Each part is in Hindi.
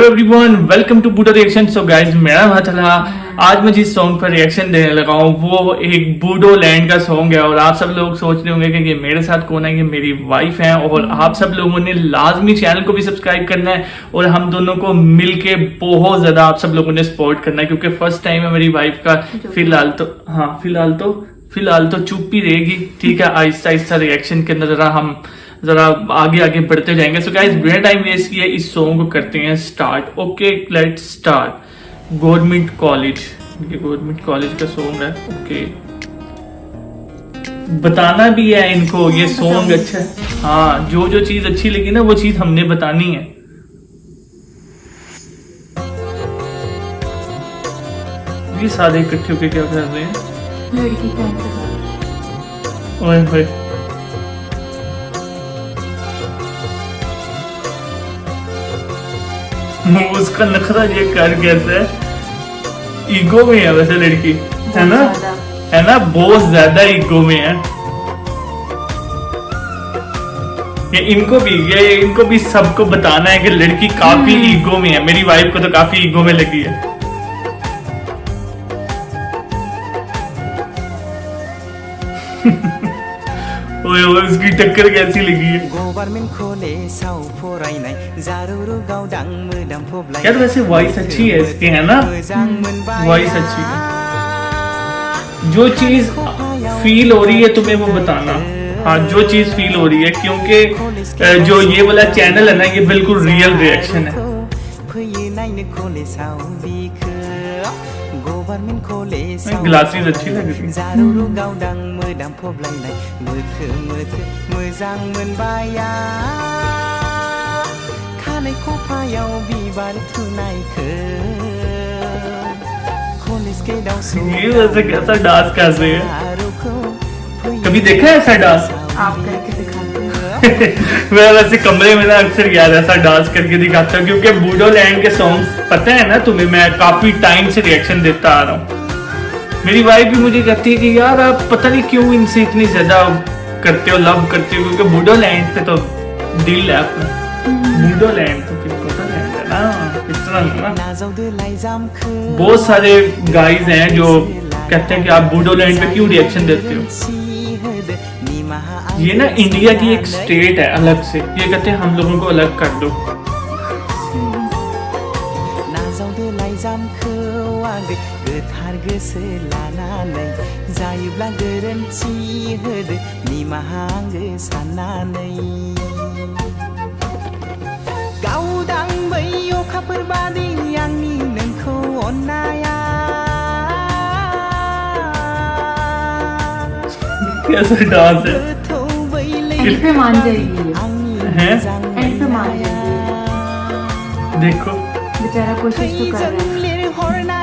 Everyone, welcome to Budo reaction. So guys, मेरा मतला आज मैं जिस सॉन्ग पर रिएक्शन देने लगा हूँ वो एक बूडो लैंड का सॉन्ग है। और आप सब लोग सोच रहे होंगे कि ये मेरे साथ कौन है, ये मेरी वाइफ है। और आप सब लोगों ने लाजमी चैनल को भी सब्सक्राइब करना है और हम दोनों को मिलके बहुत ज्यादा आप सब लोगों ने सपोर्ट करना है, क्योंकि फर्स्ट टाइम है मेरी वाइफ का। फिलहाल तो चुप ही रहेगी, ठीक है। आहिस्ता आहिस्ता रिएक्शन के अंदर जरा आगे आगे बढ़ते जाएंगे। सो गाइस, बिना टाइम वेस्ट किए इस सॉन्ग को करते हैं start. Okay, let's start. Government college, ये गवर्नमेंट कॉलेज का सॉन्ग है। ओके, बताना भी है इनको ये सॉन्ग अच्छा है। हाँ, जो चीज अच्छी लगी ना वो चीज हमने बतानी है। ये सारे इकट्ठे होके क्या कर रहे हैं? लड़की का ओए होए, उसका नखरा ये कर कैसे, ईगो में है वैसे लड़की, है ना, बहुत ज्यादा ईगो में है। ये इनको भी सबको बताना है कि लड़की काफी ईगो में है। मेरी वाइफ को तो काफी ईगो में लगी है। ओए ओए, उसकी टक्कर कैसी लगी है यार। वैसे वॉइस अच्छी है इसकी, है ना, वॉइस अच्छी है। जो चीज फील हो रही है तुम्हें वो बताना। हाँ, जो चीज फील हो रही है, क्योंकि जो ये वाला चैनल है ना, ये बिल्कुल रियल रिएक्शन है। ग्लासेस अच्छी लग रही ये वैसे कैसा डांस कर रहे हैं? कभी देखा है ऐसा डांस? आप करके दिखाते हैं। मैं वैसे कमरे में ना अक्सर यार ऐसा डांस करके दिखाता हूँ, क्योंकि बूडो लैंड के सॉन्ग्स पता है ना तुम्हें, मैं काफी टाइम से रिएक्शन देता आ रहा हूँ। मेरी वाइफ भी मुझे कहती है कि यार आप पता नहीं क्यों इनसे इतनी ज्यादा करते हो, लव करते हो, क्योंकि बूडो लैंड पे तो दिल है अपना। बूडो लैंड तो फिर बूडो लैंड है ना, इतना ना। बहुत सारे गाइज हैं जो कहते हैं कि आप बूडो लैंड पे क्यों रिएक्शन देते हो। ये ना इंडिया की एक स्टेट है अलग से, ये कहते हैं हम लोगों को अलग कर दो। कैसा डांस है, एंड पे मान जाएगी हैं? एंड पे मान जाएगी। देखो बेचारा कोशिश तो कर रहा है।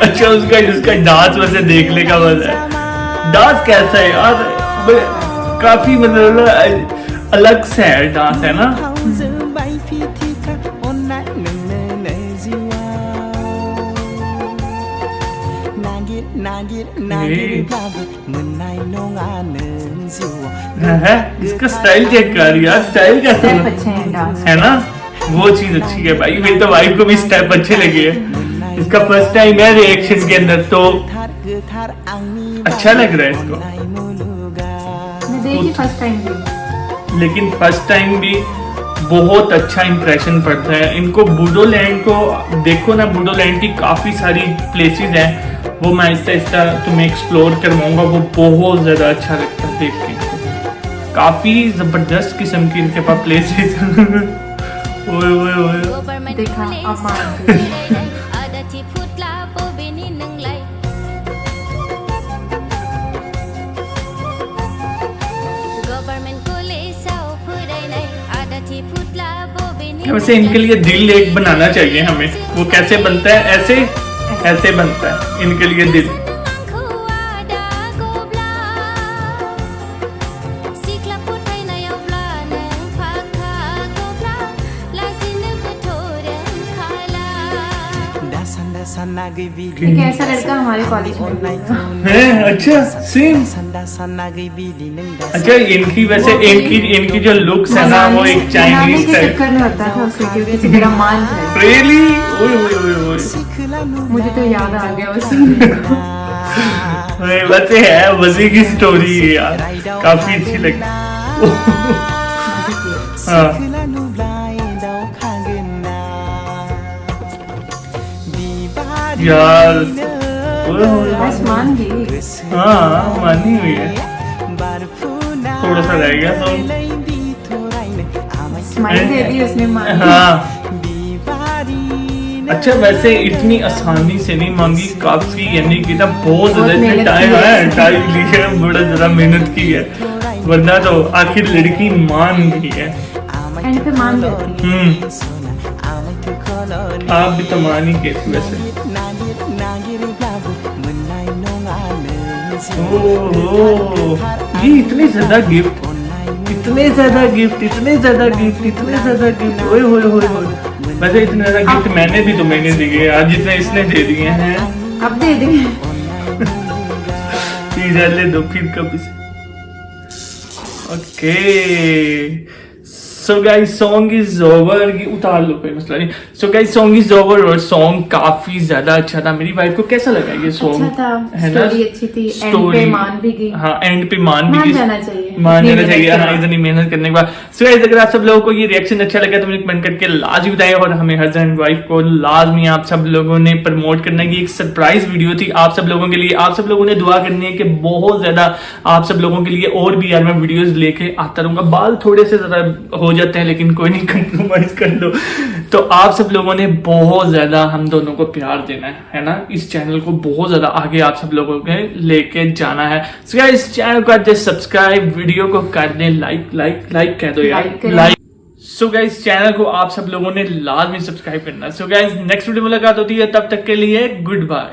अच्छा, उसका डांस वैसे देखने का मजा है। डांस कैसा है यार, काफी मतलब अलग से है डांस, है ना। इसका स्टाइल चेक कर यार, स्टाइल कैसा है ना, वो चीज अच्छी है भाई। मेरी तो वाइफ को भी स्टेप अच्छे लगे हैं। इसका फर्स्ट टाइम है रिएक्शन के अंदर, तो अच्छा लग रहा है इसको। फर्स्ट टाइम लेकिन फर्स्ट टाइम भी बहुत अच्छा इंप्रेशन पड़ता है। इनको बूडो लैंड को देखो ना, बूडो लैंड की काफी सारी प्लेसेस हैं, वो मैं आहिस्ता आहिस्ता तुम्हें एक्सप्लोर करवाऊंगा। वो बहुत ज्यादा अच्छा लगता है देख के, काफी जबरदस्त किस्म की इनके पास प्लेसेस। ओए ओए ओए, देखा वैसे इनके लिए दिल एक बनाना चाहिए हमें। वो कैसे बनता है? ऐसे बनता है इनके लिए दिल। एक ऐसा लड़का हमारे कॉलेज में भी है। है अच्छा सेम। अच्छा इनकी वैसे इनकी जो लुक्स है ना वो एक चाइनीज के टाइप। चक्कर में होता था उससे क्योंकि किसी मेरा मान था। रियली ओए ओए ओए ओए मुझे तो याद आ गया उस सीन को। वैसे है मजे की स्टोरी है यार, काफी अच्छी लगी। हाँ यार बस मान गई। हाँ मानी हुई है, थोड़ा सा रह गया तो स्माइल दे दी उसने मान। हाँ। अच्छा वैसे इतनी आसानी से नहीं मांगी, काफी यानी कि ना बहुत बहुत ज्यादा मेहनत टाइम की है। है, टाइम लिया है, बड़ा ज्यादा मेहनत की है, वरना तो आखिर लड़की मान गई है। एंड पे मान जाती है। आप भी तो मान ही गए थे वैसे। ओह ये इतने ज्यादा गिफ्ट, इतने ज्यादा गिफ्ट, इतने ज्यादा गिफ्ट, इतने ज्यादा गिफ्ट, ओए होए होए होए। वैसे इतने ज्यादा गिफ्ट मैंने भी तो मैंने दिए आज, जितने इसने दे दिए हैं। अब दे देंगे। टीजर ले दो फिर कभी से। Okay so guys song is over, उतार लो कोई मसला नहीं। So guys song is over और सॉन्ग काफी ज्यादा अच्छा था। मेरी वाइफ को कैसा लगा ये सॉन्ग? अच्छा था, है ना? स्टोरी अच्छी थी, एंड स्टोरी पे मान भी गई। हाँ एंड पे मान भी मान गई। जाना चाहिए। मान इतनी जाना चाहिए मेहनत के हाँ, बाद। इतनी मेहनत करने के बाद। सो गाइस अगर आप सब लोगों को ये रिएक्शन अच्छा लगा तो मुझे कमेंट करके लाजमी बताएं, और हमें हस्बैंड वाइफ को लाजमी आप सब लोगों ने प्रमोट करना है कि एक सरप्राइज वीडियो थी आप सब लोगों के लिए। आप सब लोगों ने दुआ करनी है कि बहुत ज्यादा आप सब लोगों के लिए और भी यार मैं वीडियोस लेके आता रहूंगा। बाल थोड़े से ज्यादा हो जाते हैं लेकिन कोई नहीं, कंप्रोमाइज कर लो। तो आप सब लोगों ने बहुत ज्यादा हम दोनों को प्यार देना है ना, इस चैनल को बहुत ज्यादा आगे आप सब लोगों के लेके जाना है। सो गाइस इस चैनल को कर दे सब्सक्राइब, वीडियो को कर दे लाइक, लाइक कह दो यार, Like करें। लाइक। सो गाइस चैनल को आप सब लोगों ने लाजमी सब्सक्राइब करना है। सो गाइस नेक्स्ट वीडियो मुलाकात होती है, तब तक के लिए गुड बाय।